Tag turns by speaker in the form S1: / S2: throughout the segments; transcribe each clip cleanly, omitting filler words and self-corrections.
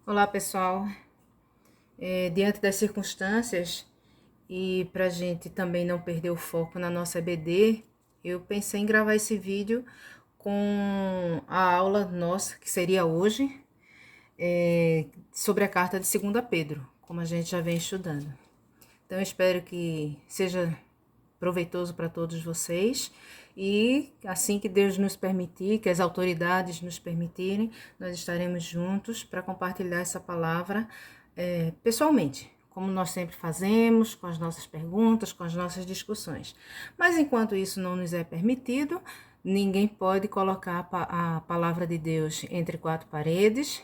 S1: Olá, pessoal. Diante das circunstâncias e para a gente também não perder o foco na nossa EBD, eu pensei em gravar esse vídeo com a aula nossa, que seria hoje, sobre a carta de 2 Pedro, como a gente já vem estudando. Então, eu espero que seja proveitoso para todos vocês e assim que Deus nos permitir, que as autoridades nos permitirem, nós estaremos juntos para compartilhar essa palavra pessoalmente, como nós sempre fazemos, com as nossas perguntas, com as nossas discussões. Mas enquanto isso não nos é permitido, ninguém pode colocar a palavra de Deus entre quatro paredes.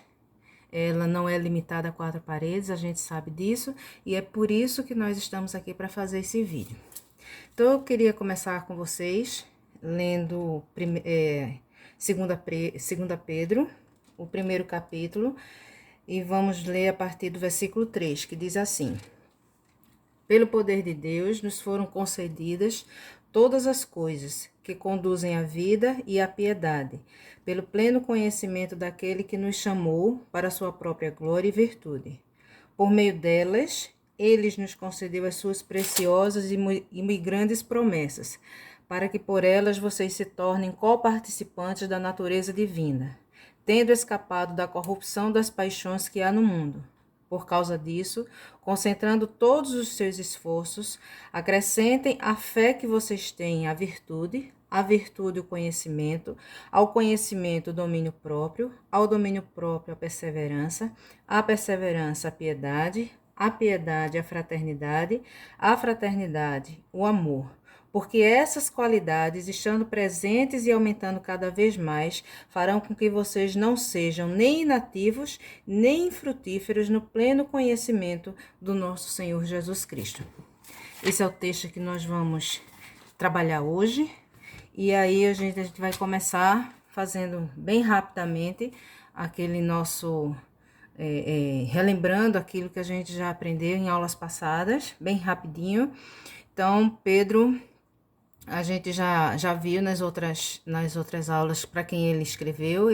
S1: Ela não é limitada a quatro paredes, a gente sabe disso, e é por isso que nós estamos aqui para fazer esse vídeo. Então, eu queria começar com vocês lendo 2 Pedro, o primeiro capítulo, e vamos ler a partir do versículo 3, que diz assim: Pelo poder de Deus nos foram concedidas todas as coisas que conduzem à vida e à piedade, pelo pleno conhecimento daquele que nos chamou para a sua própria glória e virtude. Por meio delas, ele nos concedeu as suas preciosas e grandes promessas, para que por elas vocês se tornem coparticipantes da natureza divina, tendo escapado da corrupção das paixões que há no mundo. Por causa disso, concentrando todos os seus esforços, acrescentem à fé que vocês têm a virtude o conhecimento, ao conhecimento o domínio próprio, ao domínio próprio a perseverança a piedade a fraternidade o amor. Porque essas qualidades, estando presentes e aumentando cada vez mais, farão com que vocês não sejam nem inativos, nem infrutíferos no pleno conhecimento do nosso Senhor Jesus Cristo. Esse é o texto que nós vamos trabalhar hoje. E aí a gente vai começar fazendo bem rapidamente aquele nosso... relembrando aquilo que a gente já aprendeu em aulas passadas, bem rapidinho. Então, Pedro... A gente já viu nas outras aulas para quem ele escreveu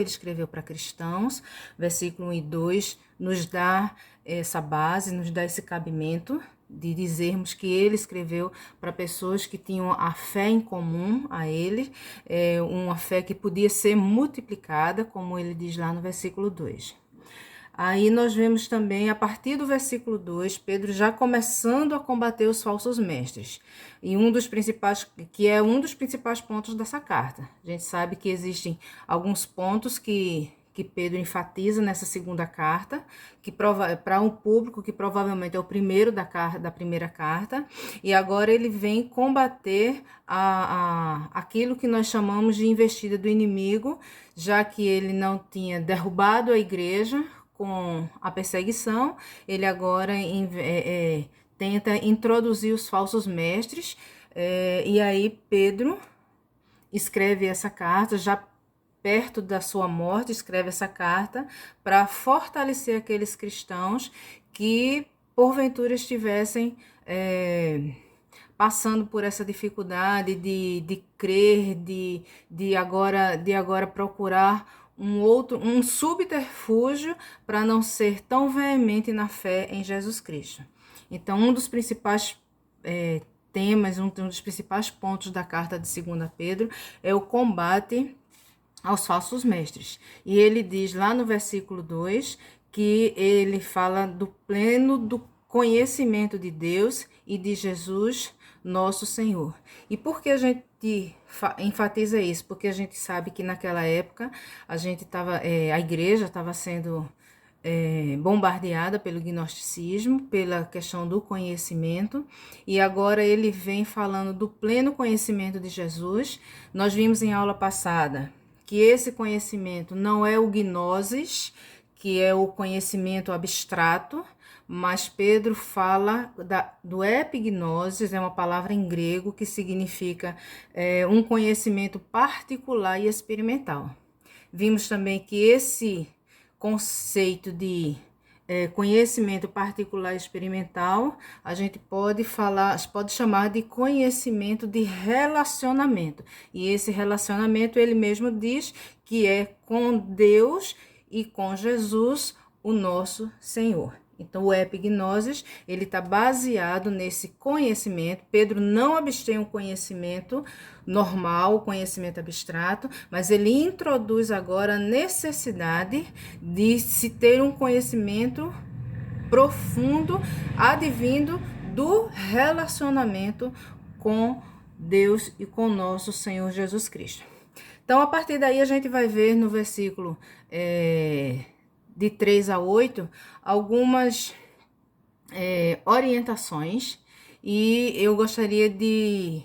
S1: para cristãos. Versículo 1 e 2 nos dá essa base, nos dá esse cabimento de dizermos que ele escreveu para pessoas que tinham a fé em comum a ele, uma fé que podia ser multiplicada, como ele diz lá no versículo 2. Aí nós vemos também, a partir do versículo 2, Pedro já começando a combater os falsos mestres. E um dos principais pontos dessa carta. A gente sabe que existem alguns pontos que Pedro enfatiza nessa segunda carta, que para um público que provavelmente é o primeiro da primeira carta, e agora ele vem combater aquilo que nós chamamos de investida do inimigo, já que ele não tinha derrubado a igreja com a perseguição, ele agora tenta introduzir os falsos mestres, e aí Pedro escreve essa carta, já perto da sua morte, escreve essa carta para fortalecer aqueles cristãos que porventura estivessem passando por essa dificuldade de crer, de agora procurar um subterfúgio para não ser tão veemente na fé em Jesus Cristo. Então, um dos principais temas, um dos principais pontos da carta de 2 Pedro é o combate aos falsos mestres. E ele diz lá no versículo 2 que ele fala do pleno do conhecimento de Deus e de Jesus, nosso Senhor. E por que a gente enfatiza isso? Porque a gente sabe que naquela época a igreja estava sendo bombardeada pelo gnosticismo, pela questão do conhecimento, e agora ele vem falando do pleno conhecimento de Jesus. Nós vimos em aula passada que esse conhecimento não é o gnosis, que é o conhecimento abstrato, mas Pedro fala do epignosis, é uma palavra em grego que significa um conhecimento particular e experimental. Vimos também que esse conceito de conhecimento particular e experimental, a gente pode chamar de conhecimento de relacionamento. E esse relacionamento, ele mesmo diz que é com Deus e com Jesus, o nosso Senhor. Então, o epignosis, ele está baseado nesse conhecimento. Pedro não abstém um conhecimento normal, o conhecimento abstrato, mas ele introduz agora a necessidade de se ter um conhecimento profundo, advindo do relacionamento com Deus e com nosso Senhor Jesus Cristo. Então, a partir daí, a gente vai ver no versículo de 3 a 8, algumas orientações, e eu gostaria de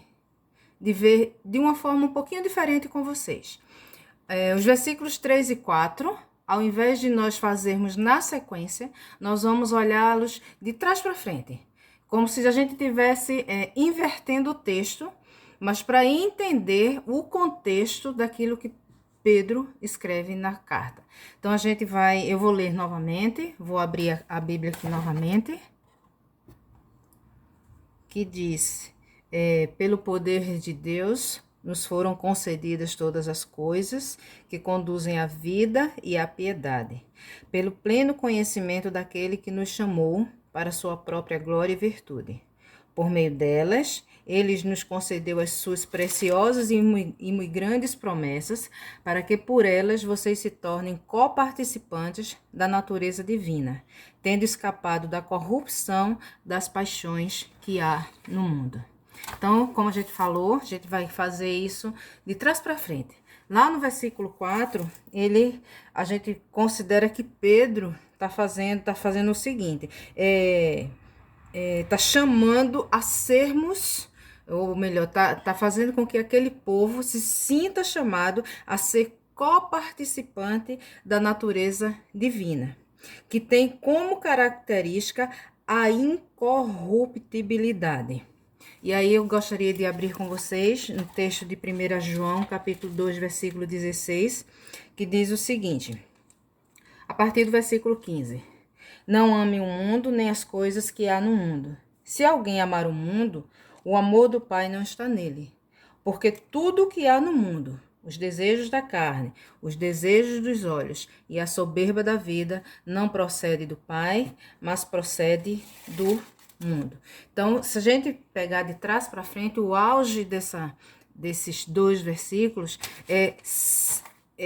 S1: ver de uma forma um pouquinho diferente com vocês. Os versículos 3 e 4, ao invés de nós fazermos na sequência, nós vamos olhá-los de trás para frente, como se a gente estivesse invertendo o texto, mas para entender o contexto daquilo que Pedro escreve na carta. Então, eu vou ler novamente, vou abrir a Bíblia aqui novamente, que diz, pelo poder de Deus, nos foram concedidas todas as coisas que conduzem à vida e à piedade, pelo pleno conhecimento daquele que nos chamou para sua própria glória e virtude. Por meio delas, ele nos concedeu as suas preciosas e muito grandes promessas, para que por elas vocês se tornem coparticipantes da natureza divina, tendo escapado da corrupção das paixões que há no mundo. Então, como a gente falou, a gente vai fazer isso de trás para frente. Lá no versículo 4, a gente considera que Pedro está fazendo o seguinte, está chamando a sermos, ou melhor, está fazendo com que aquele povo se sinta chamado a ser coparticipante da natureza divina, que tem como característica a incorruptibilidade. E aí eu gostaria de abrir com vocês no texto de 1 João, capítulo 2, versículo 16, que diz o seguinte, a partir do versículo 15. Não ame o mundo, nem as coisas que há no mundo. Se alguém amar o mundo, o amor do Pai não está nele. Porque tudo o que há no mundo, os desejos da carne, os desejos dos olhos e a soberba da vida, não procede do Pai, mas procede do mundo. Então, se a gente pegar de trás para frente, o auge desses dois versículos é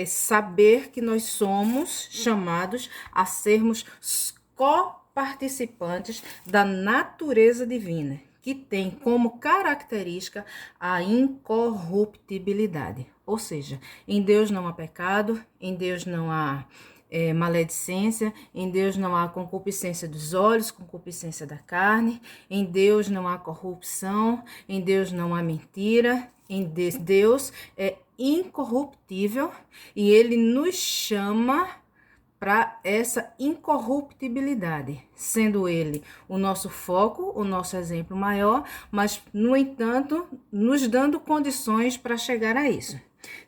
S1: saber que nós somos chamados a sermos coparticipantes da natureza divina, que tem como característica a incorruptibilidade. Ou seja, em Deus não há pecado, em Deus não há maledicência, em Deus não há concupiscência dos olhos, concupiscência da carne, em Deus não há corrupção, em Deus não há mentira, em Deus é incorruptível e ele nos chama para essa incorruptibilidade, sendo ele o nosso foco, o nosso exemplo maior, mas, no entanto, nos dando condições para chegar a isso.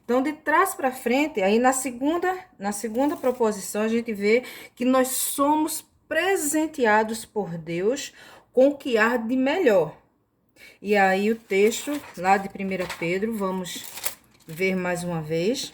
S1: Então, de trás para frente, aí na segunda proposição, a gente vê que nós somos presenteados por Deus com o que há de melhor. E aí o texto lá de 1 Pedro, vamos ver mais uma vez.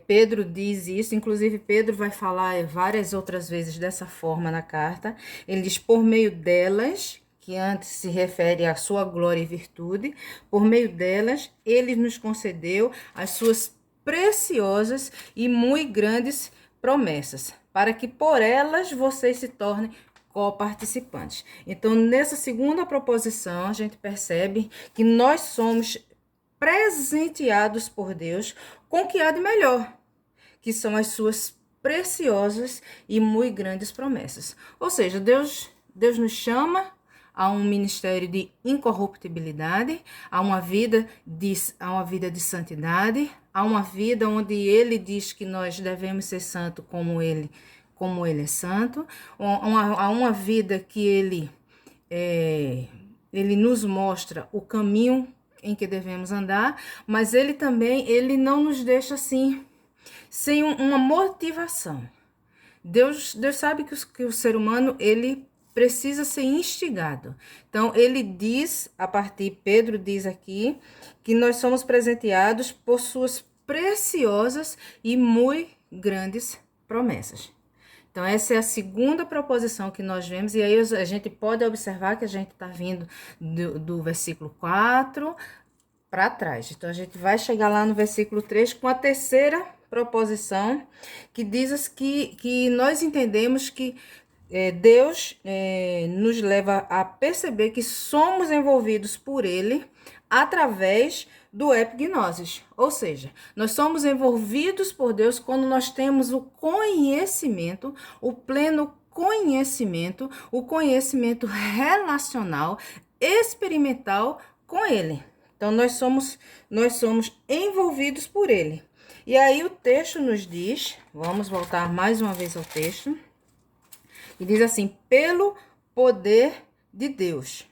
S1: Pedro diz isso, inclusive Pedro vai falar várias outras vezes dessa forma na carta. Ele diz, por meio delas, que antes se refere à sua glória e virtude, por meio delas, ele nos concedeu as suas preciosas e muito grandes promessas, para que por elas vocês se tornem coparticipantes. Então, nessa segunda proposição, a gente percebe que nós somos presenteados por Deus com o que há de melhor, que são as suas preciosas e muito grandes promessas. Ou seja, Deus nos chama a um ministério de incorruptibilidade, a uma vida de santidade, a uma vida onde Ele diz que nós devemos ser santos como Ele é santo, a uma vida que Ele nos mostra o caminho em que devemos andar, mas ele não nos deixa assim, sem uma motivação. Deus sabe que o ser humano, ele precisa ser instigado. Então, ele diz, Pedro diz aqui, que nós somos presenteados por suas preciosas e muito grandes promessas. Então, essa é a segunda proposição que nós vemos, e aí a gente pode observar que a gente está vindo do versículo 4 para trás. Então, a gente vai chegar lá no versículo 3 com a terceira proposição, que diz que nós entendemos que Deus nos leva a perceber que somos envolvidos por Ele através do epignosis, ou seja, nós somos envolvidos por Deus quando nós temos o conhecimento, o pleno conhecimento, o conhecimento relacional, experimental com Ele. Então, nós somos envolvidos por Ele. E aí o texto nos diz, vamos voltar mais uma vez ao texto, e diz assim: pelo poder de Deus,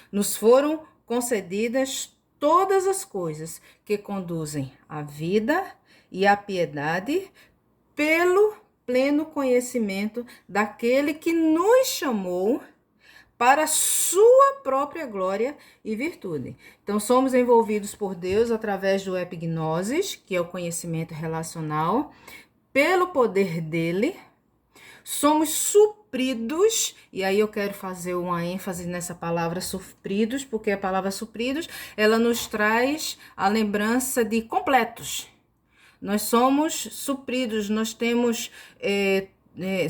S1: nos foram concedidas todas as coisas que conduzem à vida e à piedade, pelo pleno conhecimento daquele que nos chamou para sua própria glória e virtude. Então, somos envolvidos por Deus através do epignosis, que é o conhecimento relacional, pelo poder dele. Somos supridos, e aí eu quero fazer uma ênfase nessa palavra supridos, porque a palavra supridos, ela nos traz a lembrança de completos. Nós somos supridos, nós temos,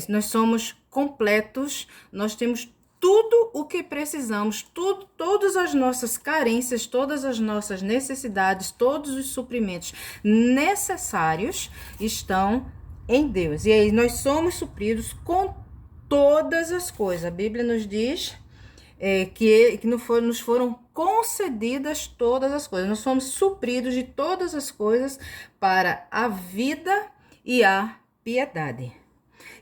S1: nós somos completos, nós temos tudo o que precisamos, todas as nossas carências, todas as nossas necessidades, todos os suprimentos necessários estão em Deus. E aí nós somos supridos com todas as coisas. A Bíblia nos diz que nos foram concedidas todas as coisas. Nós somos supridos de todas as coisas para a vida e a piedade.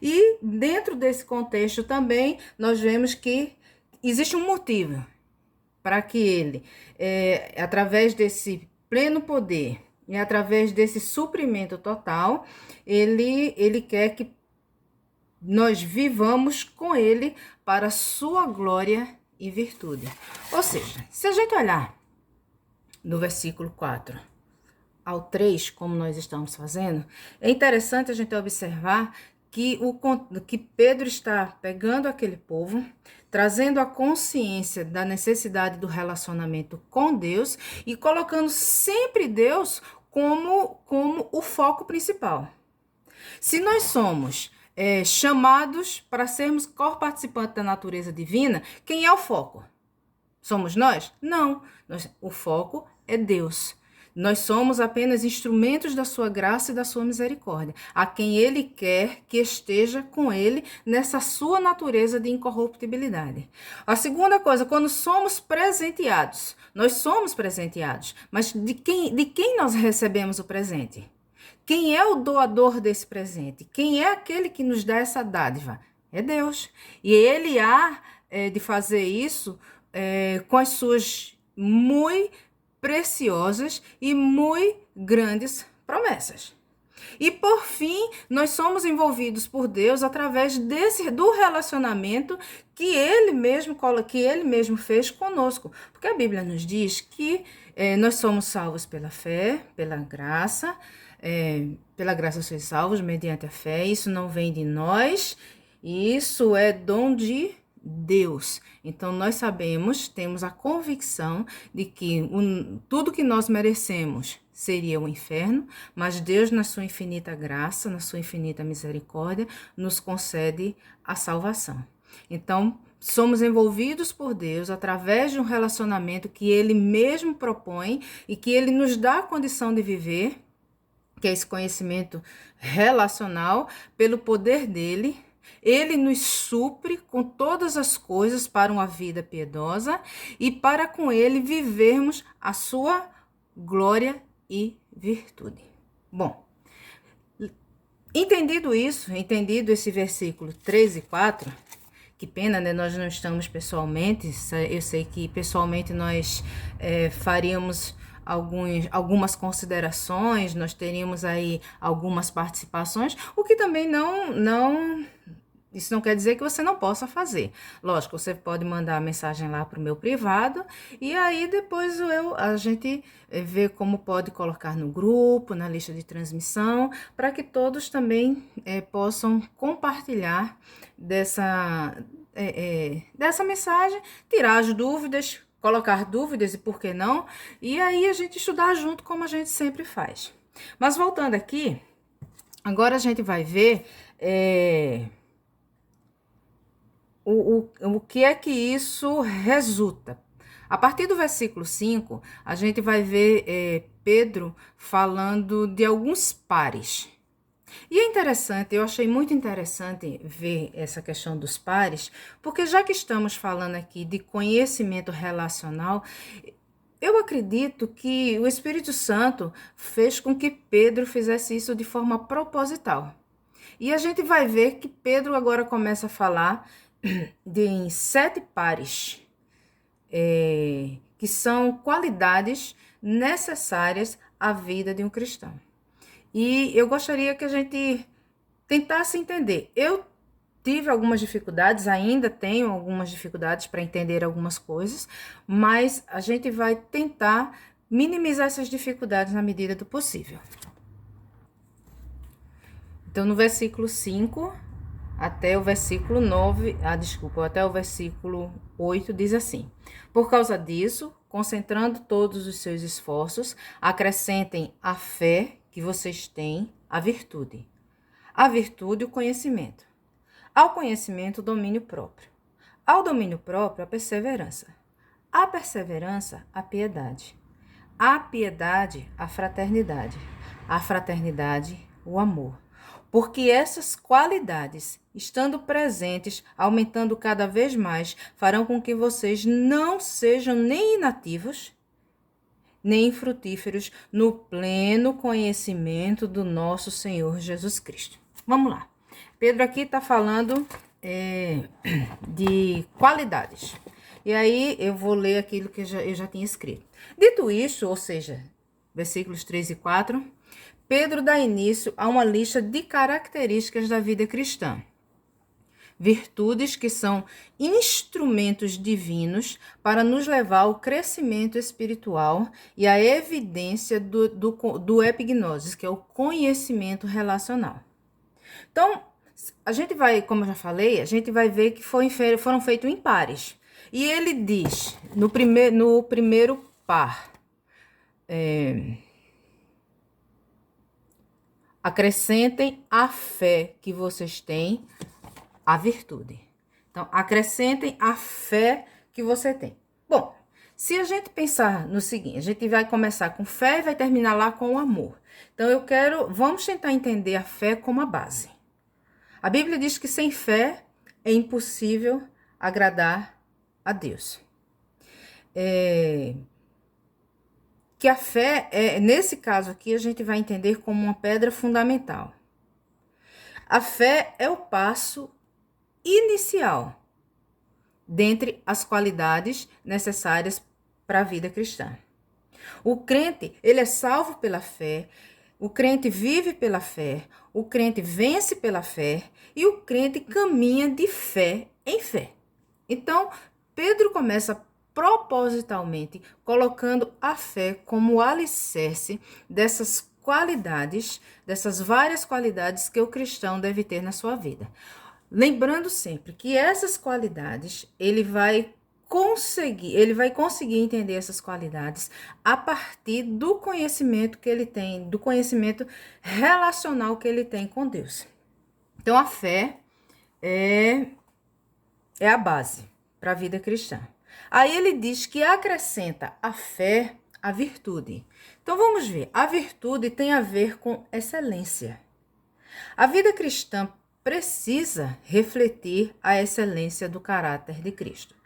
S1: E dentro desse contexto também nós vemos que existe um motivo para que ele, através desse pleno poder e através desse suprimento total, ele quer que nós vivamos com ele para sua glória e virtude. Ou seja, se a gente olhar do versículo 4 ao 3, como nós estamos fazendo, é interessante a gente observar que Pedro está pegando aquele povo, trazendo a consciência da necessidade do relacionamento com Deus e colocando sempre Deus como o foco principal. Se nós somos chamados para sermos co-participantes da natureza divina, quem é o foco? Somos nós? Não. O foco é Deus. Nós somos apenas instrumentos da sua graça e da sua misericórdia, a quem ele quer que esteja com ele nessa sua natureza de incorruptibilidade. A segunda coisa, quando somos presenteados, nós somos presenteados, mas de quem nós recebemos o presente? Quem é o doador desse presente? Quem é aquele que nos dá essa dádiva? É Deus. E ele há de fazer isso com as suas muito preciosas e muito grandes promessas. E por fim, nós somos envolvidos por Deus através do relacionamento que ele mesmo fez conosco. Porque a Bíblia nos diz que nós somos salvos pela fé, pela graça sois salvos mediante a fé. Isso não vem de nós, isso é dom de Deus. Então nós sabemos, temos a convicção de que tudo que nós merecemos seria o inferno, mas Deus, na sua infinita graça, na sua infinita misericórdia, nos concede a salvação. Então, somos envolvidos por Deus através de um relacionamento que ele mesmo propõe e que ele nos dá a condição de viver, que é esse conhecimento relacional, pelo poder dele. Ele nos supre com todas as coisas para uma vida piedosa e para com ele vivermos a sua glória e virtude. Bom, entendido esse versículo 3 e 4, que pena, né? Nós não estamos pessoalmente, eu sei que pessoalmente nós faríamos algumas considerações, nós teríamos aí algumas participações, o que também não Isso não quer dizer que você não possa fazer. Lógico, você pode mandar a mensagem lá para o meu privado e aí depois a gente vê como pode colocar no grupo, na lista de transmissão, para que todos também possam compartilhar dessa mensagem, tirar as dúvidas, colocar dúvidas e por que não, e aí a gente estudar junto como a gente sempre faz. Mas voltando aqui, agora a gente vai ver o que é que isso resulta. A partir do versículo 5, a gente vai ver Pedro falando de alguns pares. E é interessante, eu achei muito interessante ver essa questão dos pares, porque já que estamos falando aqui de conhecimento relacional, eu acredito que o Espírito Santo fez com que Pedro fizesse isso de forma proposital. E a gente vai ver que Pedro agora começa a falar em 7 pares, que são qualidades necessárias à vida de um cristão. E eu gostaria que a gente tentasse entender. Eu tive algumas dificuldades, ainda tenho algumas dificuldades para entender algumas coisas, mas a gente vai tentar minimizar essas dificuldades na medida do possível. Então, no versículo 5 até o versículo 9, até o versículo 8 diz assim: por causa disso, concentrando todos os seus esforços, acrescentem a fé que vocês têm, a virtude. A virtude, o conhecimento. Ao conhecimento, o domínio próprio. Ao domínio próprio, a perseverança. A perseverança, a piedade. A piedade, a fraternidade. A fraternidade, o amor. Porque essas qualidades, estando presentes, aumentando cada vez mais, farão com que vocês não sejam nem inativos, nem infrutíferos no pleno conhecimento do nosso Senhor Jesus Cristo. Vamos lá. Pedro aqui está falando de qualidades. E aí eu vou ler aquilo que eu já tinha escrito. Dito isso, ou seja, versículos 3 e 4, Pedro dá início a uma lista de características da vida cristã. Virtudes que são instrumentos divinos para nos levar ao crescimento espiritual e à evidência do epignosis, que é o conhecimento relacional. Então, a gente vai, como eu já falei, a gente vai ver que foram feitos em pares. E ele diz, no primeiro par, acrescentem a fé que vocês têm, a virtude. Então, acrescentem a fé que você tem. Bom, se a gente pensar no seguinte, a gente vai começar com fé e vai terminar lá com o amor. Então, vamos tentar entender a fé como a base. A Bíblia diz que sem fé é impossível agradar a Deus. Que a fé, nesse caso aqui, a gente vai entender como uma pedra fundamental. A fé é o passo inicial dentre as qualidades necessárias para a vida cristã. O crente, ele é salvo pela fé, o crente vive pela fé, o crente vence pela fé e o crente caminha de fé em fé. Então, Pedro começa propositalmente colocando a fé como alicerce dessas qualidades, dessas várias qualidades que o cristão deve ter na sua vida. Lembrando sempre que essas qualidades, ele vai conseguir entender essas qualidades a partir do conhecimento que ele tem, do conhecimento relacional que ele tem com Deus. Então, a fé é a base para a vida cristã. Aí ele diz que acrescenta a fé a virtude. Então, vamos ver. A virtude tem a ver com excelência. A vida cristã precisa refletir a excelência do caráter de Cristo.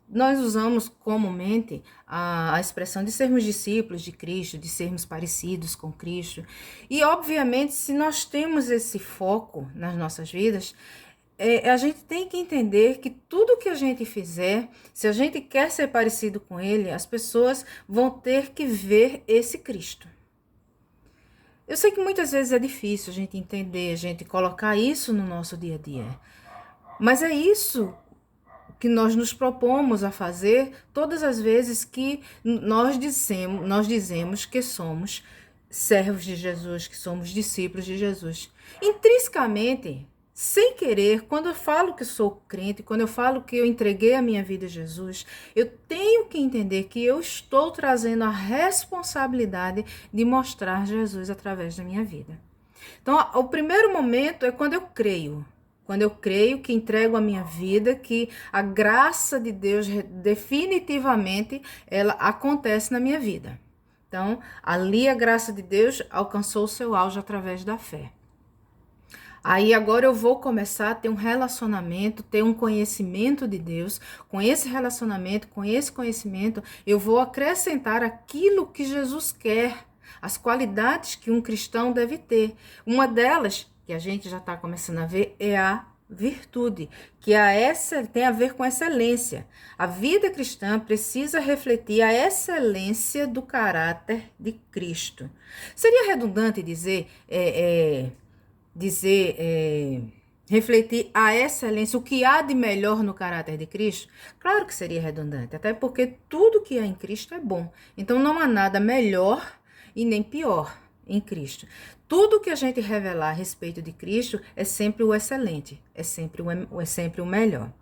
S1: Nós usamos comumente a expressão de sermos discípulos de Cristo, de sermos parecidos com Cristo. E, obviamente, se nós temos esse foco nas nossas vidas, a gente tem que entender que tudo que a gente fizer, se a gente quer ser parecido com Ele, as pessoas vão ter que ver esse Cristo. Eu sei que muitas vezes é difícil a gente entender, a gente colocar isso no nosso dia a dia. Mas é isso que nós nos propomos a fazer todas as vezes que nós dizemos que somos servos de Jesus, que somos discípulos de Jesus. Intrinsecamente, sem querer, quando eu falo que sou crente, quando eu falo que eu entreguei a minha vida a Jesus, eu tenho que entender que eu estou trazendo a responsabilidade de mostrar Jesus através da minha vida. Então, o primeiro momento é quando eu creio. Quando eu creio que entrego a minha vida, que a graça de Deus definitivamente ela acontece na minha vida. Então, ali a graça de Deus alcançou o seu auge através da fé. Aí agora eu vou começar a ter um relacionamento, ter um conhecimento de Deus. Com esse relacionamento, com esse conhecimento, eu vou acrescentar aquilo que Jesus quer, as qualidades que um cristão deve ter. Uma delas, que a gente já está começando a ver, é a virtude, que tem a ver com excelência. A vida cristã precisa refletir a excelência do caráter de Cristo. Seria redundante refletir a excelência, o que há de melhor no caráter de Cristo? Claro que seria redundante, até porque tudo que há em Cristo é bom. Então não há nada melhor e nem pior em Cristo. Tudo que a gente revelar a respeito de Cristo é sempre o excelente, é sempre o melhor.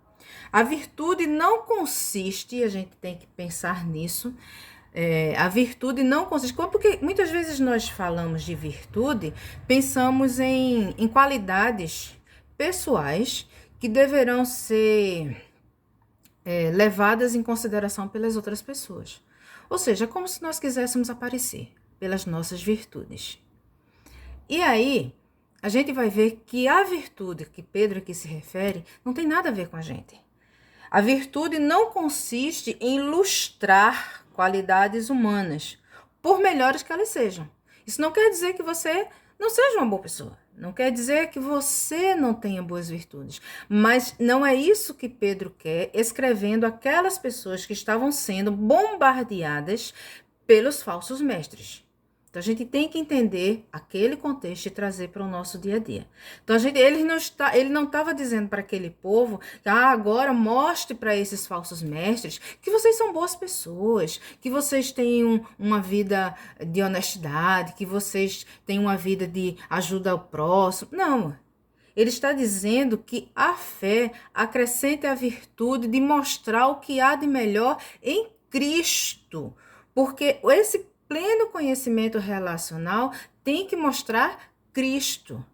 S1: A virtude não consiste, a gente tem que pensar nisso, a virtude não consiste, porque muitas vezes nós falamos de virtude, pensamos em qualidades pessoais que deverão ser levadas em consideração pelas outras pessoas. Ou seja, como se nós quiséssemos aparecer pelas nossas virtudes. E aí, a gente vai ver que a virtude que Pedro aqui se refere não tem nada a ver com a gente. A virtude não consiste em ilustrar qualidades humanas, por melhores que elas sejam. Isso não quer dizer que você não seja uma boa pessoa. Não quer dizer que você não tenha boas virtudes. Mas não é isso que Pedro quer, escrevendo aquelas pessoas que estavam sendo bombardeadas pelos falsos mestres. Então, a gente tem que entender aquele contexto e trazer para o nosso dia a dia. Então, ele não estava dizendo para aquele povo que agora mostre para esses falsos mestres que vocês são boas pessoas, que vocês têm uma vida de honestidade, que vocês têm uma vida de ajuda ao próximo. Não. Ele está dizendo que a fé acrescenta a virtude de mostrar o que há de melhor em Cristo. Porque esse pleno conhecimento relacional tem que mostrar Cristo.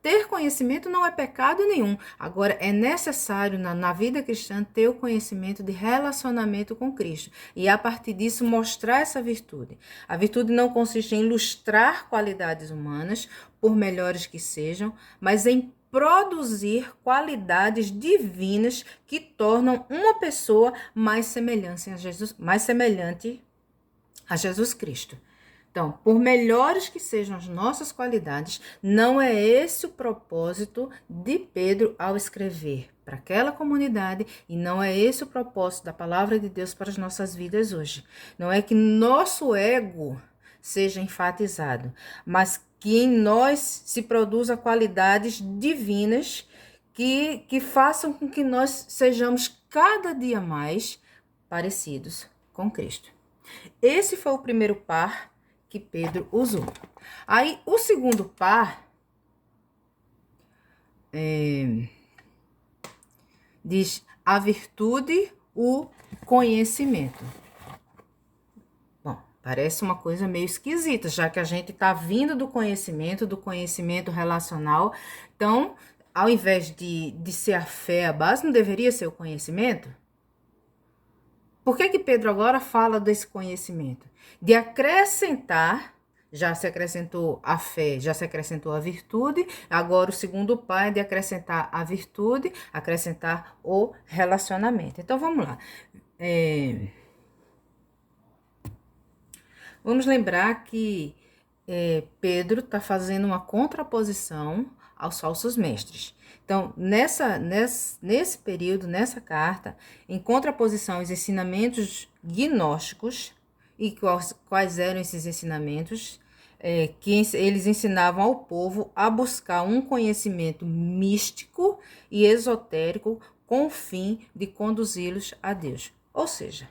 S1: Ter conhecimento não é pecado nenhum. Agora, é necessário na vida cristã ter o conhecimento de relacionamento com Cristo. E a partir disso mostrar essa virtude. A virtude não consiste em ilustrar qualidades humanas, por melhores que sejam, mas em produzir qualidades divinas que tornam uma pessoa mais semelhante a Jesus Cristo. Então, por melhores que sejam as nossas qualidades, não é esse o propósito de Pedro ao escrever para aquela comunidade e não é esse o propósito da palavra de Deus para as nossas vidas hoje. Não é que nosso ego seja enfatizado, mas que em nós se produza qualidades divinas que façam com que nós sejamos cada dia mais parecidos com Cristo. Esse foi o primeiro par que Pedro usou. Aí, o segundo par diz a virtude, o conhecimento. Bom, parece uma coisa meio esquisita, já que a gente está vindo do conhecimento relacional. Então, ao invés de ser a fé a base, não deveria ser o conhecimento? Por que Pedro agora fala desse conhecimento? De acrescentar, já se acrescentou a fé, já se acrescentou a virtude, agora o segundo par é de acrescentar a virtude, acrescentar o relacionamento. Então, vamos lá. Vamos lembrar que Pedro está fazendo uma contraposição aos falsos mestres. Então, nesse período, nessa carta, em contraposição aos ensinamentos gnósticos, e quais eram esses ensinamentos? que eles ensinavam ao povo a buscar um conhecimento místico e esotérico com o fim de conduzi-los a Deus. Ou seja,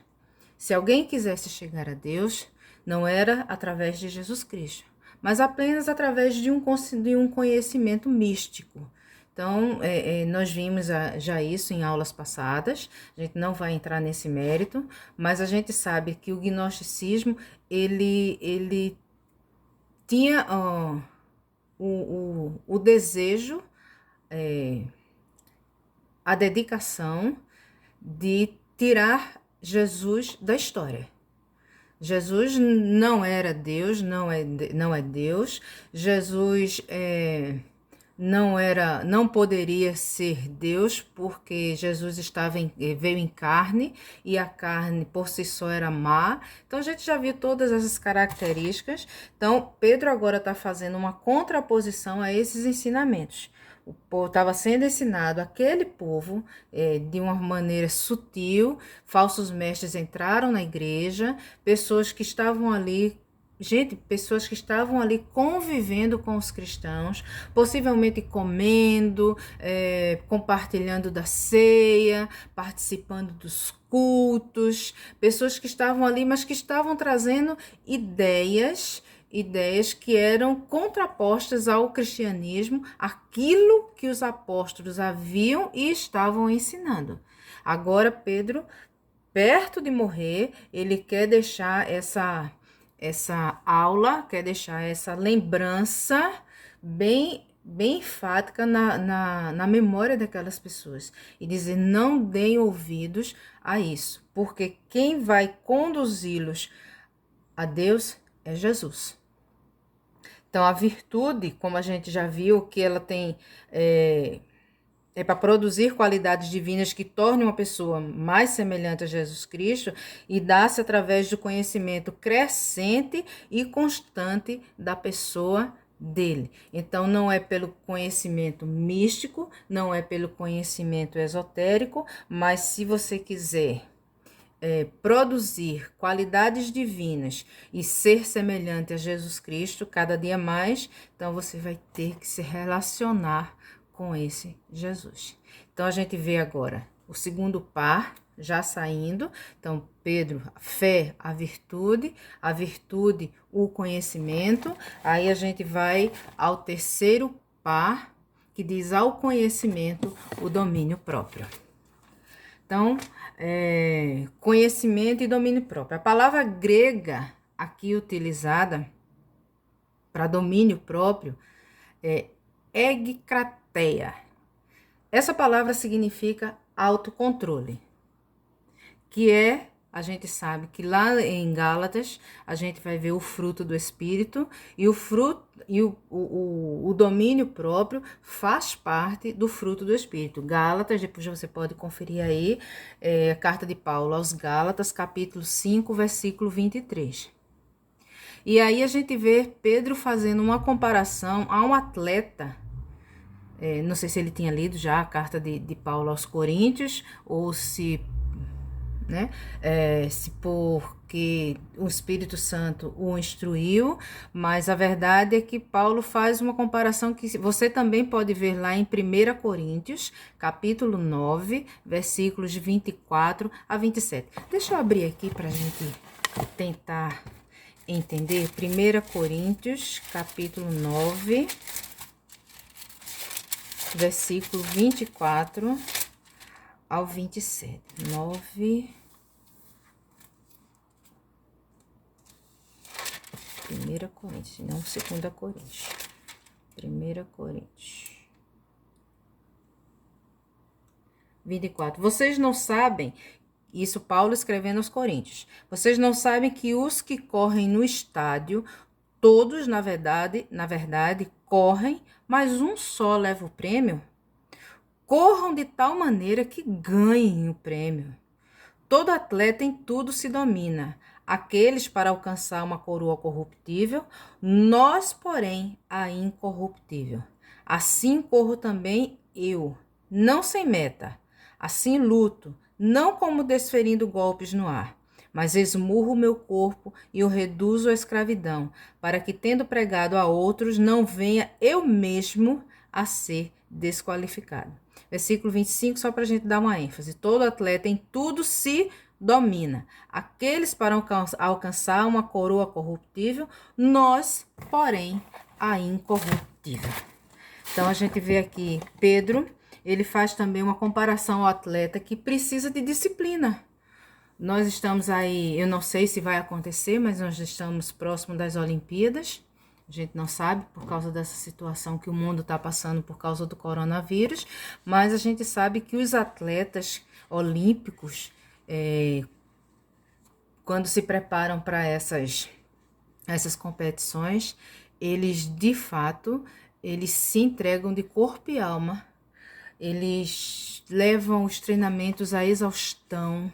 S1: se alguém quisesse chegar a Deus, não era através de Jesus Cristo, mas apenas através de um conhecimento místico. Então, nós vimos já isso em aulas passadas, a gente não vai entrar nesse mérito, mas a gente sabe que o gnosticismo, ele tinha o desejo, a dedicação de tirar Jesus da história. Jesus não era Deus, não é Deus. Jesus não poderia ser Deus, porque Jesus veio em carne e a carne por si só era má. Então a gente já viu todas essas características. Então Pedro agora está fazendo uma contraposição a esses ensinamentos. O povo estava sendo ensinado, aquele povo, de uma maneira sutil. Falsos mestres entraram na igreja, pessoas que estavam ali convivendo com os cristãos, possivelmente comendo, compartilhando da ceia, participando dos cultos, pessoas que estavam ali, mas que estavam trazendo ideias que eram contrapostas ao cristianismo, aquilo que os apóstolos haviam e estavam ensinando. Agora Pedro, perto de morrer, ele quer deixar essa aula, quer deixar essa lembrança bem enfática na memória daquelas pessoas e dizer: não deem ouvidos a isso, porque quem vai conduzi-los a Deus é Jesus. Então, a virtude, como a gente já viu, que ela tem para produzir qualidades divinas que tornem uma pessoa mais semelhante a Jesus Cristo, e dá-se através do conhecimento crescente e constante da pessoa dele. Então, não é pelo conhecimento místico, não é pelo conhecimento esotérico, mas se você quiser produzir qualidades divinas e ser semelhante a Jesus Cristo cada dia mais, então você vai ter que se relacionar com esse Jesus. Então a gente vê agora o segundo par já saindo. Então Pedro, a fé, a virtude, o conhecimento. Aí a gente vai ao terceiro par, que diz: ao conhecimento, o domínio próprio. Então, conhecimento e domínio próprio. A palavra grega aqui utilizada para domínio próprio é egkrateia. Essa palavra significa autocontrole, que a gente sabe que lá em Gálatas a gente vai ver o fruto do Espírito, e o domínio próprio faz parte do fruto do Espírito. Gálatas, depois você pode conferir aí, a carta de Paulo aos Gálatas, capítulo 5, versículo 23. E aí a gente vê Pedro fazendo uma comparação a um atleta. Não sei se ele tinha lido já a carta de Paulo aos Coríntios, ou se porque o Espírito Santo o instruiu, mas a verdade é que Paulo faz uma comparação que você também pode ver lá em 1 Coríntios, capítulo 9, versículos de 24 a 27. Deixa eu abrir aqui para a gente tentar entender. 1 Coríntios, capítulo 9, versículo 24 ao 27. 9... 1 Coríntios, não 2 Coríntios. 1 Coríntios 24. Vocês não sabem, isso Paulo escrevendo aos Coríntios, vocês não sabem que os que correm no estádio, todos, na verdade, correm, mas um só leva o prêmio? Corram de tal maneira que ganhem o prêmio. Todo atleta em tudo se domina, aqueles para alcançar uma coroa corruptível, nós, porém, a incorruptível. Assim corro também eu, não sem meta. Assim luto, não como desferindo golpes no ar, mas esmurro o meu corpo e o reduzo à escravidão, para que, tendo pregado a outros, não venha eu mesmo a ser desqualificado. Versículo 25, só para a gente dar uma ênfase. Todo atleta em tudo se domina. Aqueles para alcançar uma coroa corruptível, nós, porém, a incorruptível. Então, a gente vê aqui Pedro, ele faz também uma comparação ao atleta que precisa de disciplina. Nós estamos aí, eu não sei se vai acontecer, mas nós estamos próximo das Olimpíadas. A gente não sabe por causa dessa situação que o mundo está passando por causa do coronavírus, mas a gente sabe que os atletas olímpicos, quando se preparam para essas competições, eles de fato, eles se entregam de corpo e alma, eles levam os treinamentos à exaustão,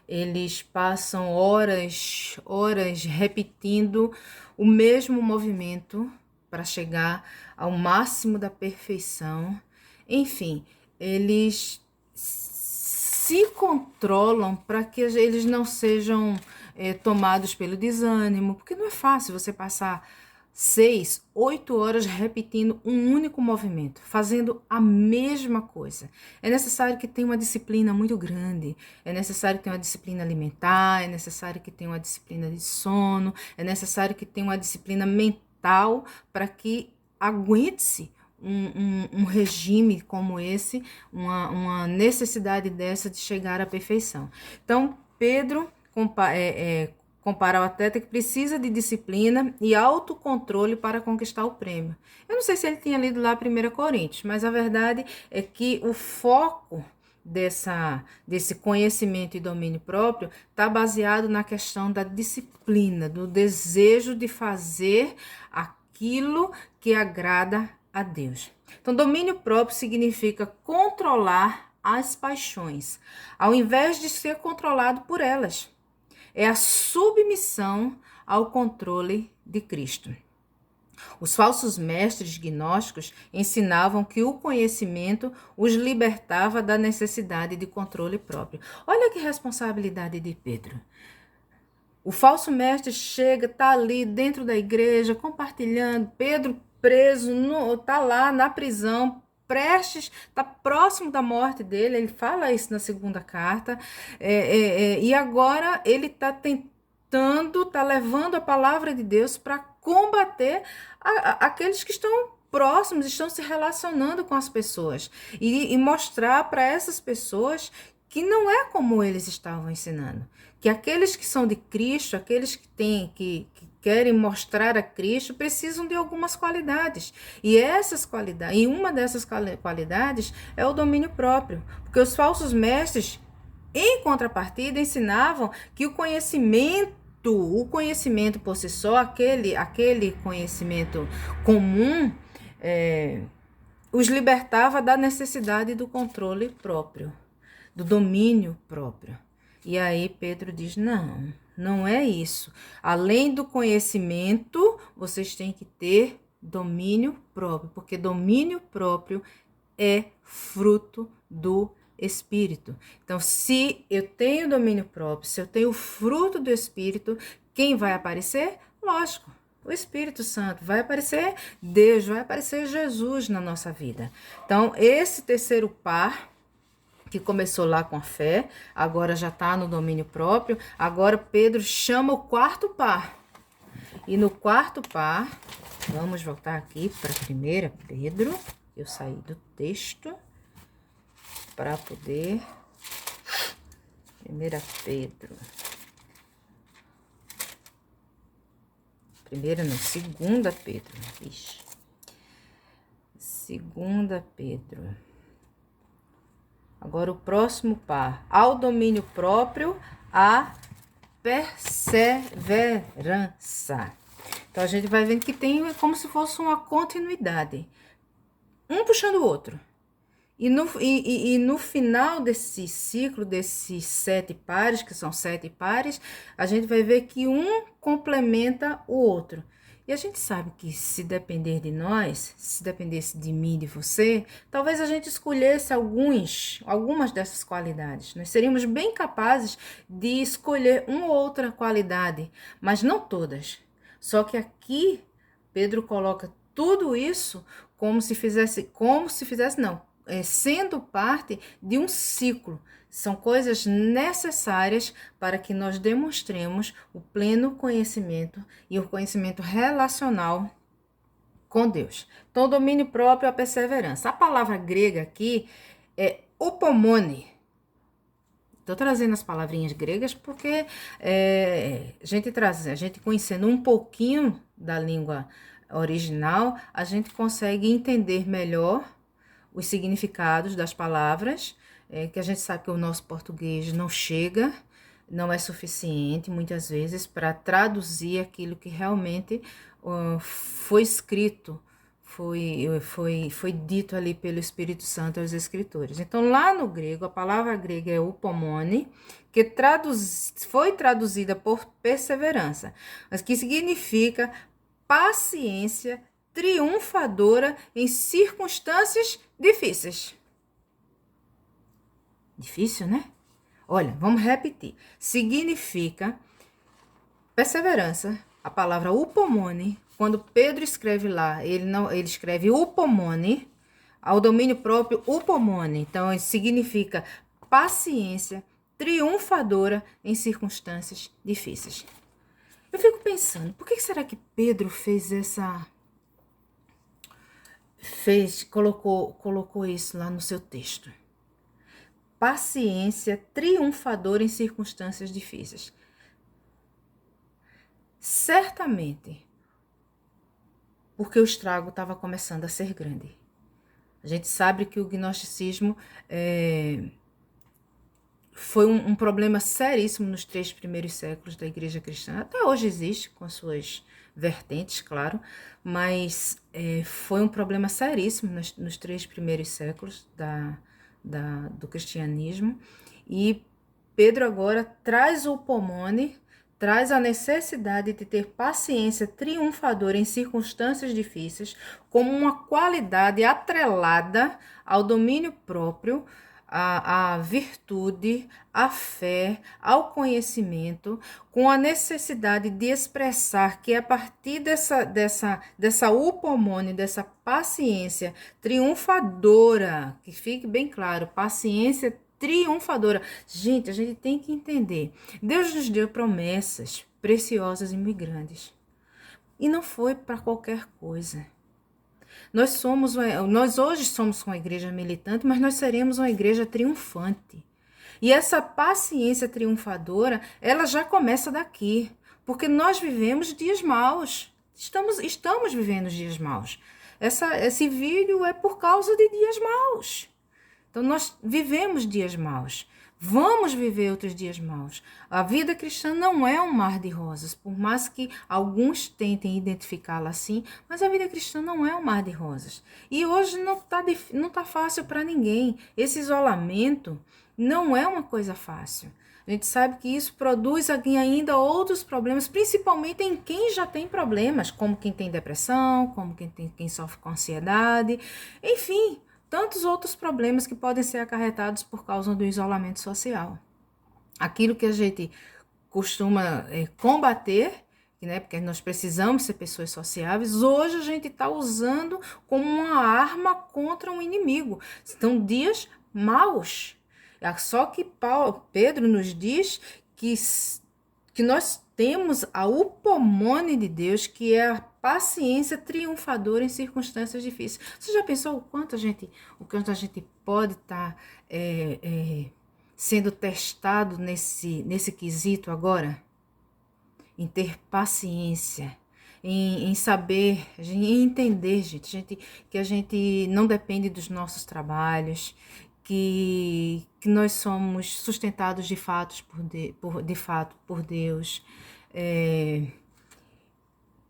S1: eles passam horas repetindo o mesmo movimento para chegar ao máximo da perfeição. Enfim, eles se controlam para que eles não sejam tomados pelo desânimo, porque não é fácil você passar 6, 8 horas repetindo um único movimento, fazendo a mesma coisa. É necessário que tenha uma disciplina muito grande, é necessário que tenha uma disciplina alimentar, é necessário que tenha uma disciplina de sono, é necessário que tenha uma disciplina mental para que aguente-se um regime como esse, uma necessidade dessa de chegar à perfeição. Então, Pedro compara o atleta que precisa de disciplina e autocontrole para conquistar o prêmio. Eu não sei se ele tinha lido lá 1 Coríntios, mas a verdade é que o foco desse conhecimento e domínio próprio está baseado na questão da disciplina, do desejo de fazer aquilo que agrada a Deus. Então, domínio próprio significa controlar as paixões, ao invés de ser controlado por elas. É a submissão ao controle de Cristo. Os falsos mestres gnósticos ensinavam que o conhecimento os libertava da necessidade de controle próprio. Olha que responsabilidade de Pedro. O falso mestre chega, está ali dentro da igreja, compartilhando. Pedro preso, está lá na prisão, prestes, está próximo da morte dele. Ele fala isso na segunda carta. E agora ele está tentando, está levando a palavra de Deus para combater aqueles que estão próximos, estão se relacionando com as pessoas. E mostrar para essas pessoas que não é como eles estavam ensinando. Que aqueles que são de Cristo, aqueles que querem mostrar a Cristo, precisam de algumas qualidades. E uma dessas qualidades é o domínio próprio. Porque os falsos mestres, em contrapartida, ensinavam que o conhecimento por si só, aquele conhecimento comum, os libertava da necessidade do controle próprio, do domínio próprio. E aí Pedro diz, não é isso. Além do conhecimento, vocês têm que ter domínio próprio, porque domínio próprio é fruto do Espírito. Então, se eu tenho domínio próprio, se eu tenho o fruto do Espírito, quem vai aparecer? Lógico, o Espírito Santo vai aparecer, Deus vai aparecer, Jesus na nossa vida. Então, esse terceiro par, que começou lá com a fé, agora já está no domínio próprio. Agora Pedro chama o quarto par. E no quarto par, vamos voltar aqui para 1 Pedro. Eu saí do texto para poder... 1 Pedro. Primeira não, 2 Pedro. Ixi. 2 Pedro. Agora o próximo par. Ao domínio próprio, a perseverança. Então a gente vai vendo que tem como se fosse uma continuidade. Um puxando o outro. E no final desse ciclo, desses 7 pares, que são 7 pares, a gente vai ver que um complementa o outro. E a gente sabe que se depender de nós, se dependesse de mim, de você, talvez a gente escolhesse algumas dessas qualidades. Nós seríamos bem capazes de escolher uma ou outra qualidade, mas não todas. Só que aqui Pedro coloca tudo isso sendo parte de um ciclo. São coisas necessárias para que nós demonstremos o pleno conhecimento e o conhecimento relacional com Deus. Então, o domínio próprio, a perseverança. A palavra grega aqui é upomone. Estou trazendo as palavrinhas gregas porque a gente conhecendo um pouquinho da língua original, a gente consegue entender melhor os significados das palavras, que a gente sabe que o nosso português não chega, não é suficiente muitas vezes para traduzir aquilo que realmente foi escrito, foi dito ali pelo Espírito Santo aos escritores. Então, lá no grego, a palavra grega é upomone, que foi traduzida por perseverança, mas que significa paciência triunfadora em circunstâncias difíceis. Difícil, né? Olha, vamos repetir. Significa perseverança. A palavra upomone, quando Pedro escreve lá, ele escreve upomone, ao domínio próprio upomone. Então, isso significa paciência triunfadora em circunstâncias difíceis. Eu fico pensando, por que será que Pedro colocou isso lá no seu texto? Paciência triunfadora em circunstâncias difíceis. Certamente, porque o estrago estava começando a ser grande. A gente sabe que o gnosticismo foi um problema seríssimo nos 3 primeiros séculos da igreja cristã. Até hoje existe, com as suas vertentes, claro, mas foi um problema seríssimo nos 3 primeiros séculos do cristianismo. E Pedro agora traz o upomone, traz a necessidade de ter paciência triunfadora em circunstâncias difíceis como uma qualidade atrelada ao domínio próprio, à virtude, à fé, ao conhecimento, com a necessidade de expressar que a partir dessa upomone, dessa paciência triunfadora, que fique bem claro, paciência triunfadora. Gente, a gente tem que entender. Deus nos deu promessas preciosas e muito grandes. E não foi para qualquer coisa. Nós hoje somos uma igreja militante, mas nós seremos uma igreja triunfante. E essa paciência triunfadora, ela já começa daqui, porque nós vivemos dias maus. Estamos vivendo dias maus. Esse vídeo é por causa de dias maus. Então, nós vivemos dias maus. Vamos viver outros dias maus. A vida cristã não é um mar de rosas, por mais que alguns tentem identificá-la assim, mas a vida cristã não é um mar de rosas. E hoje não tá fácil para ninguém. Esse isolamento não é uma coisa fácil. A gente sabe que isso produz ainda outros problemas, principalmente em quem já tem problemas, como quem tem depressão, como quem sofre com ansiedade, enfim, tantos outros problemas que podem ser acarretados por causa do isolamento social. Aquilo que a gente costuma combater, né, porque nós precisamos ser pessoas sociáveis, hoje a gente está usando como uma arma contra um inimigo. São dias maus. Só que Pedro nos diz que nós temos a upomone de Deus, que é a paciência triunfadora em circunstâncias difíceis. Você já pensou o quanto a gente pode estar sendo testado nesse quesito agora? Em ter paciência, em saber, em entender, gente, que a gente não depende dos nossos trabalhos, que nós somos sustentados de fato por Deus,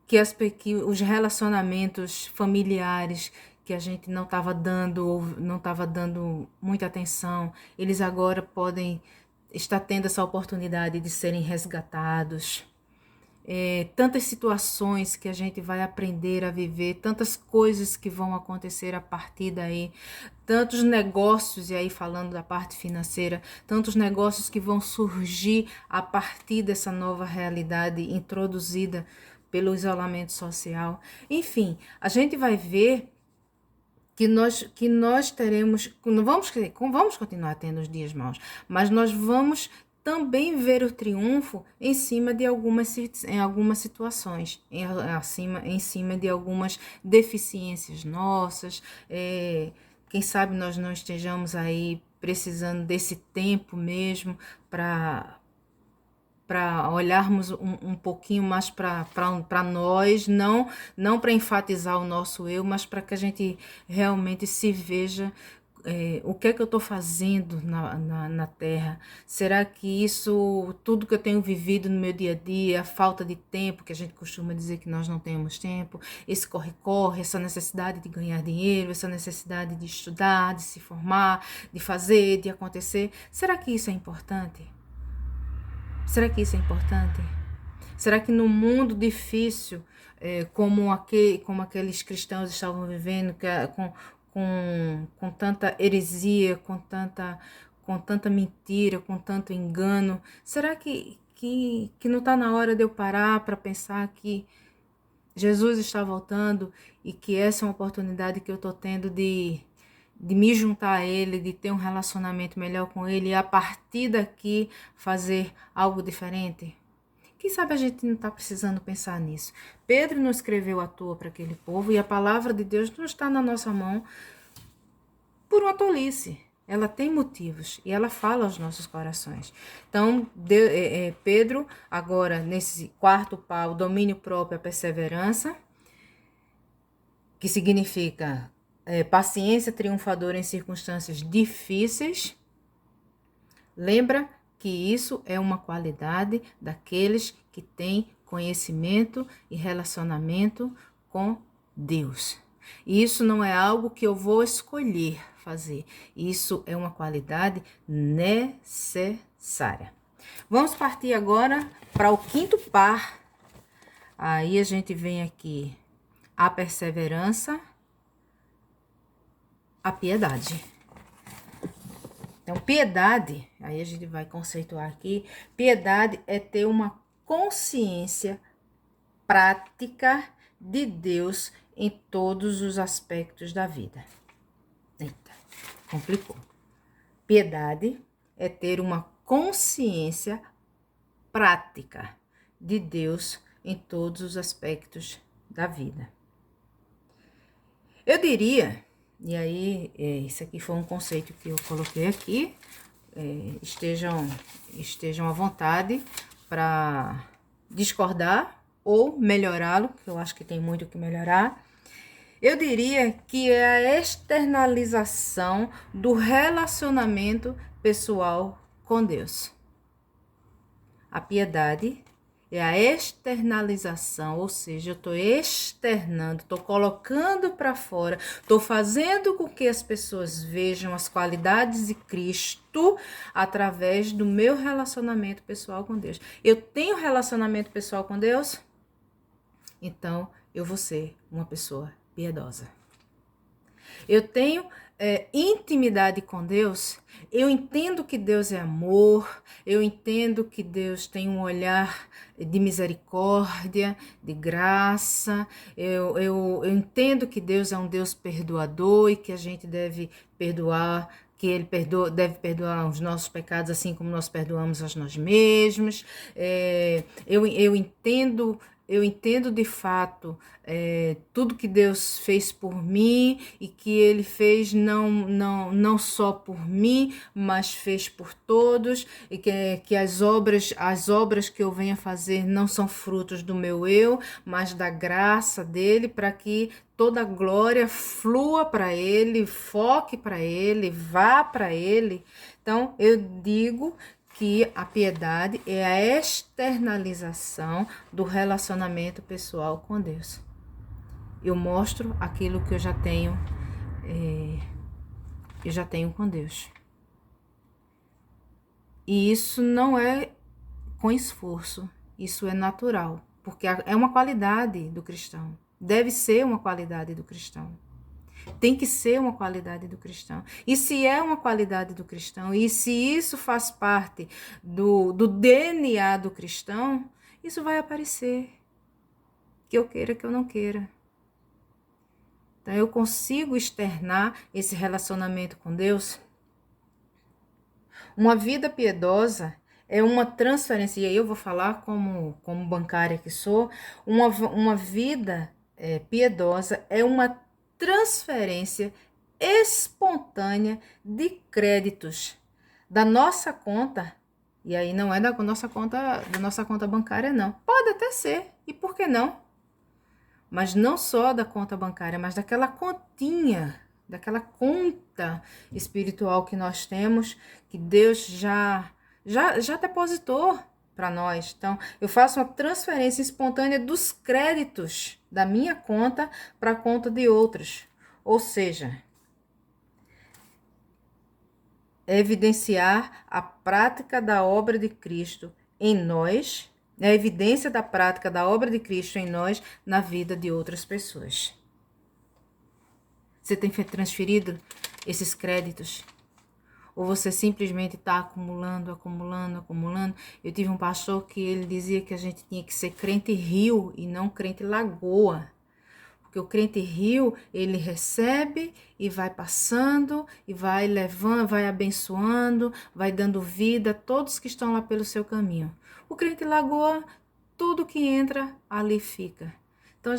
S1: que os relacionamentos familiares que a gente não estava dando muita atenção, eles agora podem estar tendo essa oportunidade de serem resgatados. tantas situações que a gente vai aprender a viver, tantas coisas que vão acontecer a partir daí, tantos negócios, e aí falando da parte financeira, tantos negócios que vão surgir a partir dessa nova realidade introduzida pelo isolamento social. Enfim, a gente vai ver que nós teremos, vamos continuar tendo os dias maus, mas nós vamos também ver o triunfo em cima de algumas situações, em cima de algumas deficiências nossas. Quem sabe nós não estejamos aí precisando desse tempo mesmo para olharmos um pouquinho mais para nós, não para enfatizar o nosso eu, mas para que a gente realmente se veja o que é que eu estou fazendo na Terra. Será que isso, tudo que eu tenho vivido no meu dia a dia, a falta de tempo, que a gente costuma dizer que nós não temos tempo, esse corre-corre, essa necessidade de ganhar dinheiro, essa necessidade de estudar, de se formar, de fazer, de acontecer, será que isso é importante? Será que isso é importante? Será que no mundo difícil, como aqueles cristãos estavam vivendo, com tanta heresia, com tanta mentira, com tanto engano, será que não está na hora de eu parar para pensar que Jesus está voltando e que essa é uma oportunidade que eu estou tendo de me juntar a Ele, de ter um relacionamento melhor com Ele e a partir daqui fazer algo diferente? Quem sabe a gente não está precisando pensar nisso. Pedro não escreveu à toa para aquele povo e a palavra de Deus não está na nossa mão por uma tolice. Ela tem motivos e ela fala aos nossos corações. Então, Pedro, agora nesse quarto pau, domínio próprio, a perseverança, que significa paciência triunfadora em circunstâncias difíceis. Lembra que isso é uma qualidade daqueles que têm conhecimento e relacionamento com Deus. E isso não é algo que eu vou escolher fazer. Isso é uma qualidade necessária. Vamos partir agora para o quinto par. Aí a gente vem aqui a perseverança, a piedade. Então, piedade, aí a gente vai conceituar aqui, piedade é ter uma consciência prática de Deus em todos os aspectos da vida. Eita, complicou. Piedade é ter uma consciência prática de Deus em todos os aspectos da vida. Eu diria, e aí esse aqui foi um conceito que eu coloquei aqui, estejam à vontade para discordar ou melhorá-lo, que eu acho que tem muito o que melhorar. Eu diria que é a externalização do relacionamento pessoal com Deus. A piedade é a externalização, ou seja, eu estou externando, estou colocando para fora, estou fazendo com que as pessoas vejam as qualidades de Cristo através do meu relacionamento pessoal com Deus. Eu tenho relacionamento pessoal com Deus? Então, eu vou ser uma pessoa piedosa. Eu tenho intimidade com Deus, eu entendo que Deus é amor, eu entendo que Deus tem um olhar de misericórdia, de graça, eu entendo que Deus é um Deus perdoador e que a gente deve perdoar, que Ele deve perdoar os nossos pecados assim como nós perdoamos a nós mesmos. Eu entendo de fato tudo que Deus fez por mim e que Ele fez não só por mim, mas fez por todos, e que as obras que eu venho a fazer não são frutos do meu eu, mas da graça dele, para que toda a glória flua para Ele, foque para Ele, vá para Ele. Então, eu digo que a piedade é a externalização do relacionamento pessoal com Deus. Eu mostro aquilo que eu já tenho com Deus. E isso não é com esforço, isso é natural, porque é uma qualidade do cristão. Deve ser uma qualidade do cristão. Tem que ser uma qualidade do cristão. E se é uma qualidade do cristão, e se isso faz parte do DNA do cristão, isso vai aparecer. Que eu queira, que eu não queira. Então, eu consigo externar esse relacionamento com Deus. Uma vida piedosa é uma transferência, e aí eu vou falar como bancária que sou, uma vida piedosa é uma transferência espontânea de créditos da nossa conta, e aí não é da nossa conta bancária, não. Pode até ser, e por que não? Mas não só da conta bancária, mas daquela continha, daquela conta espiritual que nós temos, que Deus já depositou para nós. Então, eu faço uma transferência espontânea dos créditos da minha conta para a conta de outros. Ou seja, evidenciar a prática da obra de Cristo em nós, a evidência da prática da obra de Cristo em nós na vida de outras pessoas. Você tem transferido esses créditos? Ou você simplesmente está acumulando, acumulando, acumulando? Eu tive um pastor que ele dizia que a gente tinha que ser crente rio e não crente lagoa. Porque o crente rio, ele recebe e vai passando, e vai levando, vai abençoando, vai dando vida a todos que estão lá pelo seu caminho. O crente lagoa, tudo que entra, ali fica. Então,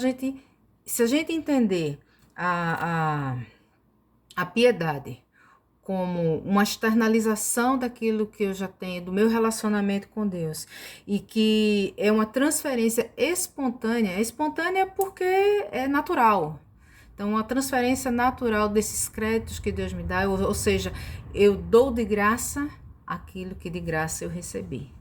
S1: se a gente entender a piedade como uma externalização daquilo que eu já tenho, do meu relacionamento com Deus, e que é uma transferência espontânea porque é natural. Então, uma transferência natural desses créditos que Deus me dá, ou seja, eu dou de graça aquilo que de graça eu recebi.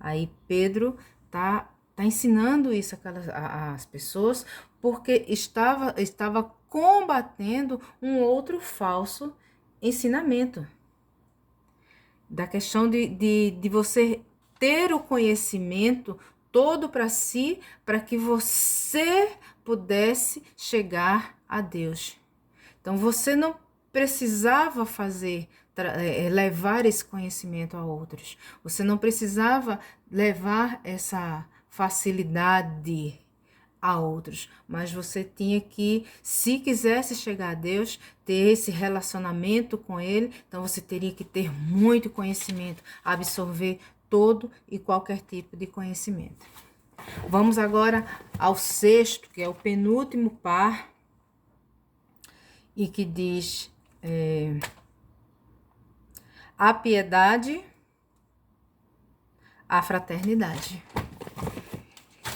S1: Aí Pedro tá ensinando isso às pessoas, porque estava combatendo um outro falso ensinamento. Da questão de você ter o conhecimento todo para si, para que você pudesse chegar a Deus. Então, você não precisava levar esse conhecimento a outros. Você não precisava levar essa facilidade a outros, mas você tinha que, se quisesse chegar a Deus, ter esse relacionamento com Ele, então você teria que ter muito conhecimento, absorver todo e qualquer tipo de conhecimento. Vamos agora ao sexto, que é o penúltimo par, e que diz a piedade, a fraternidade.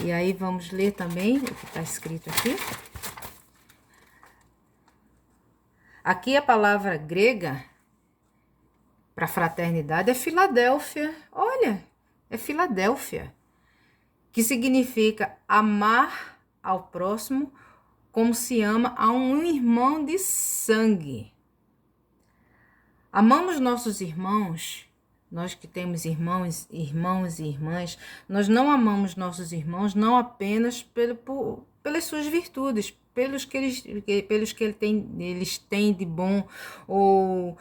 S1: E aí vamos ler também o que está escrito aqui. Aqui a palavra grega para fraternidade é Filadélfia. Olha, é Filadélfia, que significa amar ao próximo como se ama a um irmão de sangue. Amamos nossos irmãos. Nós que temos irmãos e irmãs, nós não amamos nossos irmãos não apenas pelas suas virtudes, pelos que eles têm de bom, ou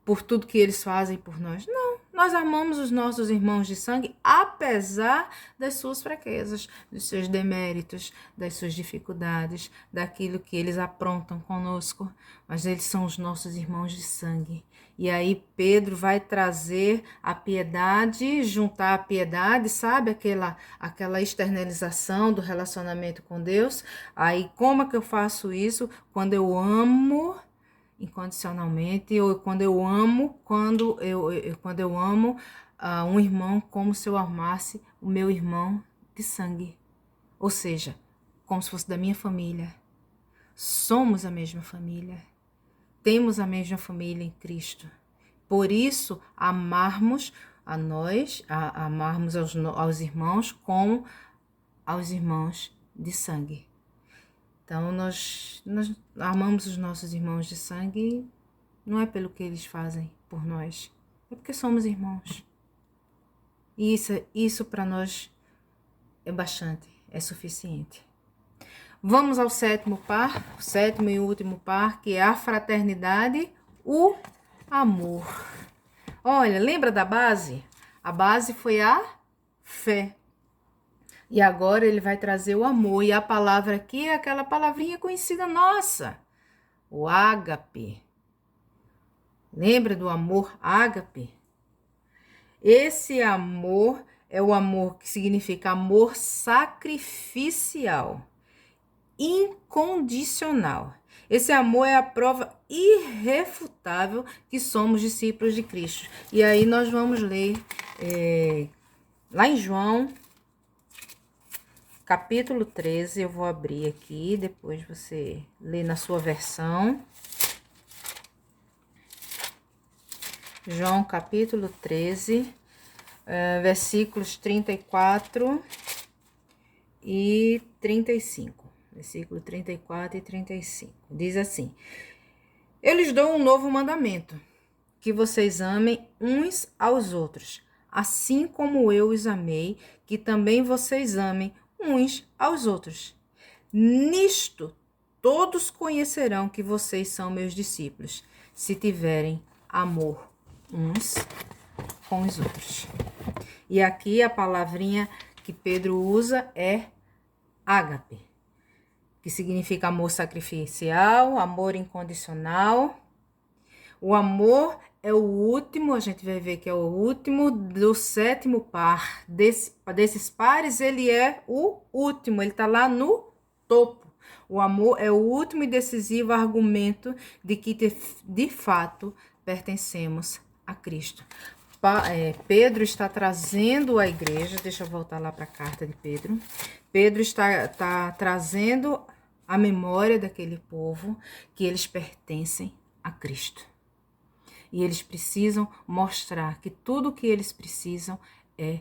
S1: por tudo que eles fazem por nós. Não, nós amamos os nossos irmãos de sangue, apesar das suas fraquezas, dos seus deméritos, das suas dificuldades, daquilo que eles aprontam conosco, mas eles são os nossos irmãos de sangue. E aí Pedro vai trazer a piedade, juntar a piedade, sabe? Aquela externalização do relacionamento com Deus. Aí como é que eu faço isso? Quando eu amo incondicionalmente, ou quando eu amo um irmão como se eu amasse o meu irmão de sangue. Ou seja, como se fosse da minha família. Somos a mesma família. Temos a mesma família em Cristo. Por isso, amarmos aos irmãos como aos irmãos de sangue. Então, nós amamos os nossos irmãos de sangue, não é pelo que eles fazem por nós, é porque somos irmãos. E isso para nós é bastante, é suficiente. Vamos ao sétimo par, o sétimo e último par, que é a fraternidade, o amor. Olha, lembra da base? A base foi a fé. E agora ele vai trazer o amor. E a palavra aqui é aquela palavrinha conhecida nossa, o ágape. Lembra do amor ágape? Esse amor é o amor que significa amor sacrificial, incondicional. Esse amor é a prova irrefutável que somos discípulos de Cristo. E aí nós vamos ler lá em João, capítulo 13, eu vou abrir aqui, depois você lê na sua versão. João, capítulo 13, versículos 34 e 35. Versículo 34 e 35. Diz assim: Eu lhes dou um novo mandamento, que vocês amem uns aos outros, assim como eu os amei, que também vocês amem uns aos outros. Nisto, todos conhecerão que vocês são meus discípulos, se tiverem amor uns com os outros. E aqui a palavrinha que Pedro usa é ágape, que significa amor sacrificial, amor incondicional. O amor é o último, a gente vai ver que é o último do sétimo par. Desses pares, ele é o último, ele está lá no topo. O amor é o último e decisivo argumento de que, de fato, pertencemos a Cristo. Pedro está trazendo a igreja, deixa eu voltar lá para a carta de Pedro. Pedro está trazendo a memória daquele povo que eles pertencem a Cristo. E eles precisam mostrar que tudo o que eles precisam é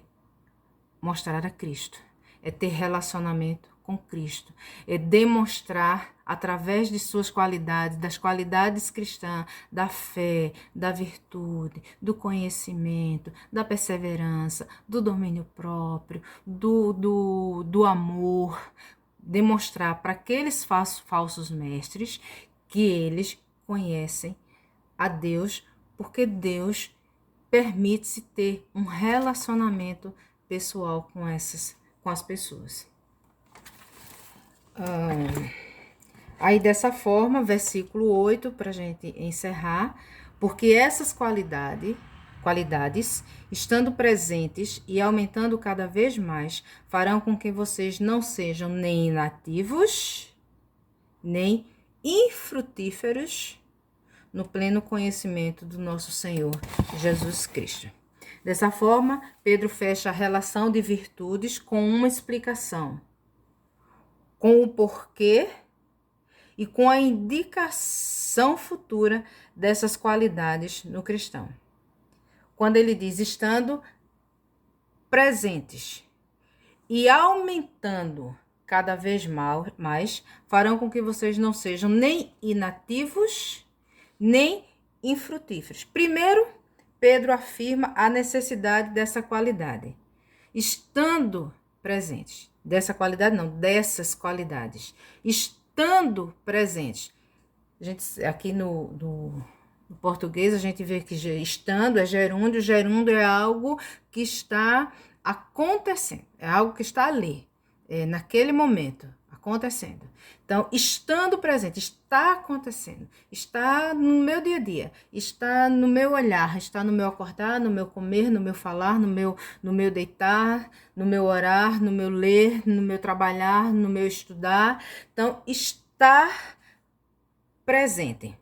S1: mostrar a Cristo, é ter relacionamento com Cristo, é demonstrar através de suas qualidades, das qualidades cristãs, da fé, da virtude, do conhecimento, da perseverança, do domínio próprio, do amor, demonstrar para aqueles falsos mestres que eles conhecem a Deus, porque Deus permite-se ter um relacionamento pessoal com as pessoas. Aí dessa forma, versículo 8, para a gente encerrar, porque essas qualidades, estando presentes e aumentando cada vez mais, farão com que vocês não sejam nem inativos, nem infrutíferos no pleno conhecimento do nosso Senhor Jesus Cristo. Dessa forma, Pedro fecha a relação de virtudes com uma explicação, com o porquê e com a indicação futura dessas qualidades no cristão. Quando ele diz estando presentes e aumentando cada vez mais, farão com que vocês não sejam nem inativos, nem infrutíferos. Primeiro, Pedro afirma a necessidade dessa qualidade. Estando presentes. Dessa qualidade não, dessas qualidades. Estando presentes. Aqui no português a gente vê que estando é gerúndio. Gerúndio é algo que está acontecendo. É algo que está ali. Naquele momento. Acontecendo. Então, estando presente, está acontecendo, está no meu dia a dia, está no meu olhar, está no meu acordar, no meu comer, no meu falar, no meu deitar, no meu orar, no meu ler, no meu trabalhar, no meu estudar. Então, estar presente.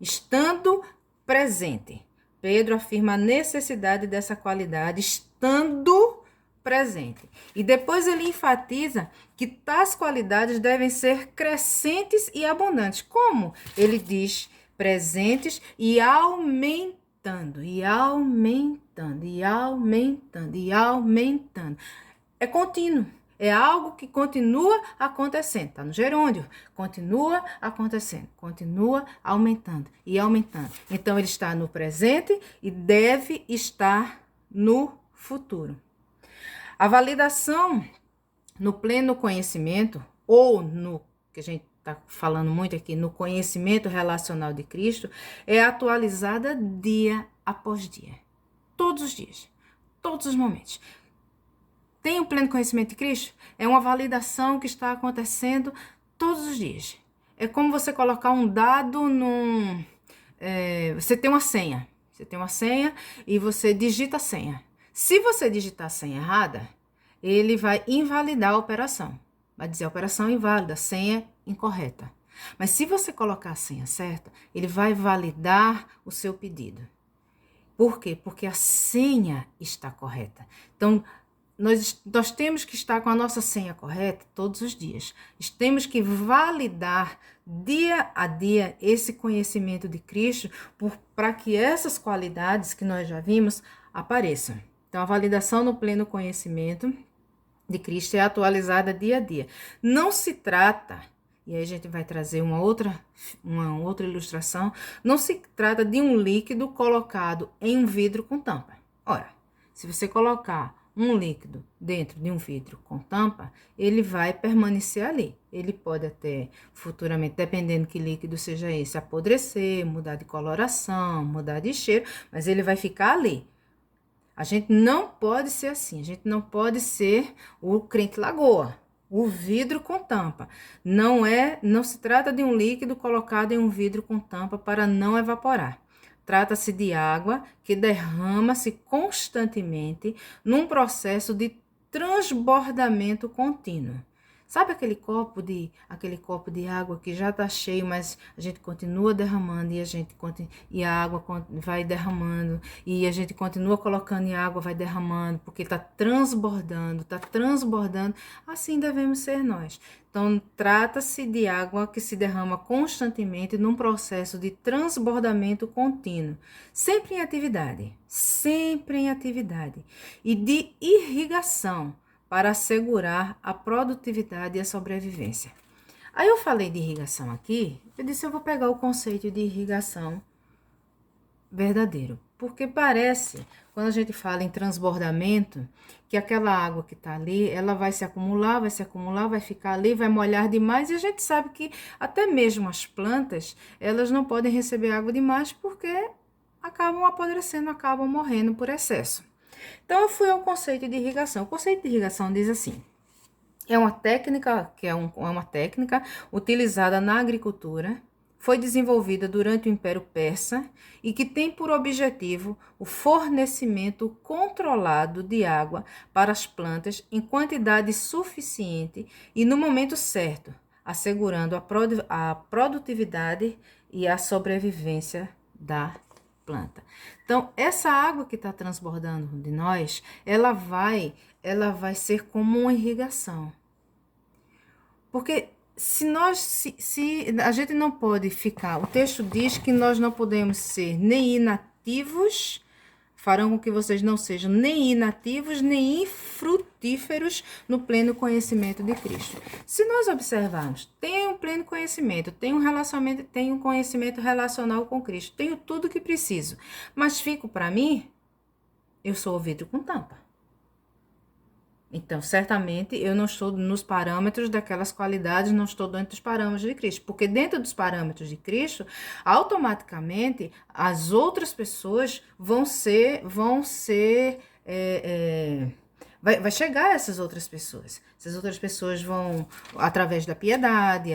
S1: Estando presente. Pedro afirma a necessidade dessa qualidade, estando presente. E depois ele enfatiza que tais qualidades devem ser crescentes e abundantes. Como? Ele diz presentes e aumentando, e aumentando, e aumentando, e aumentando. É contínuo. É algo que continua acontecendo. Está no gerúndio. Continua acontecendo. Continua aumentando e aumentando. Então, ele está no presente e deve estar no futuro. A validação no pleno conhecimento, ou no que a gente está falando muito aqui, no conhecimento relacional de Cristo, é atualizada dia após dia. Todos os dias, todos os momentos. Tem o pleno conhecimento de Cristo? É uma validação que está acontecendo todos os dias. É como você colocar um dado num... você tem uma senha. Você tem uma senha e você digita a senha. Se você digitar a senha errada, ele vai invalidar a operação. Vai dizer a operação inválida, senha incorreta. Mas se você colocar a senha certa, ele vai validar o seu pedido. Por quê? Porque a senha está correta. Então, nós temos que estar com a nossa senha correta todos os dias. Temos que validar dia a dia esse conhecimento de Cristo para que essas qualidades que nós já vimos apareçam. Então, a validação no pleno conhecimento de Cristo é atualizada dia a dia. Não se trata, e aí a gente vai trazer uma outra ilustração, não se trata de um líquido colocado em um vidro com tampa. Ora, se você colocar um líquido dentro de um vidro com tampa, ele vai permanecer ali. Ele pode até futuramente, dependendo que líquido seja esse, apodrecer, mudar de coloração, mudar de cheiro, mas ele vai ficar ali. A gente não pode ser assim, a gente não pode ser o crente lagoa, o vidro com tampa. Não se trata de um líquido colocado em um vidro com tampa para não evaporar. Trata-se de água que derrama-se constantemente num processo de transbordamento contínuo. Sabe aquele copo de água que já está cheio, mas a gente continua derramando e a água vai derramando e a gente continua colocando e a água vai derramando porque está transbordando. Assim devemos ser nós. Então, trata-se de água que se derrama constantemente num processo de transbordamento contínuo, sempre em atividade e de irrigação, para assegurar a produtividade e a sobrevivência. Aí eu falei de irrigação aqui, eu disse eu vou pegar o conceito de irrigação verdadeiro, porque parece, quando a gente fala em transbordamento, que aquela água que está ali, ela vai se acumular, vai ficar ali, vai molhar demais, e a gente sabe que até mesmo as plantas, elas não podem receber água demais, porque acabam apodrecendo, acabam morrendo por excesso. Então, eu fui ao conceito de irrigação. O conceito de irrigação diz assim: é uma técnica utilizada na agricultura, foi desenvolvida durante o Império Persa e que tem por objetivo o fornecimento controlado de água para as plantas em quantidade suficiente e no momento certo, assegurando a produtividade e a sobrevivência da planta. Então, essa água que está transbordando de nós, ela vai ser como uma irrigação. Porque se a gente não pode ficar, o texto diz que nós não podemos ser nem inativos, farão com que vocês não sejam nem inativos, nem infrutíferos no pleno conhecimento de Cristo. Se nós observarmos, tenho um pleno conhecimento, tenho um relacionamento, tenho um conhecimento relacional com Cristo, tenho tudo o que preciso, mas fico para mim, eu sou o vidro com tampa. Então, certamente, eu não estou nos parâmetros daquelas qualidades, não estou dentro dos parâmetros de Cristo. Porque dentro dos parâmetros de Cristo, automaticamente, as outras pessoas vai chegar a essas outras pessoas. Essas outras pessoas vão, através da piedade,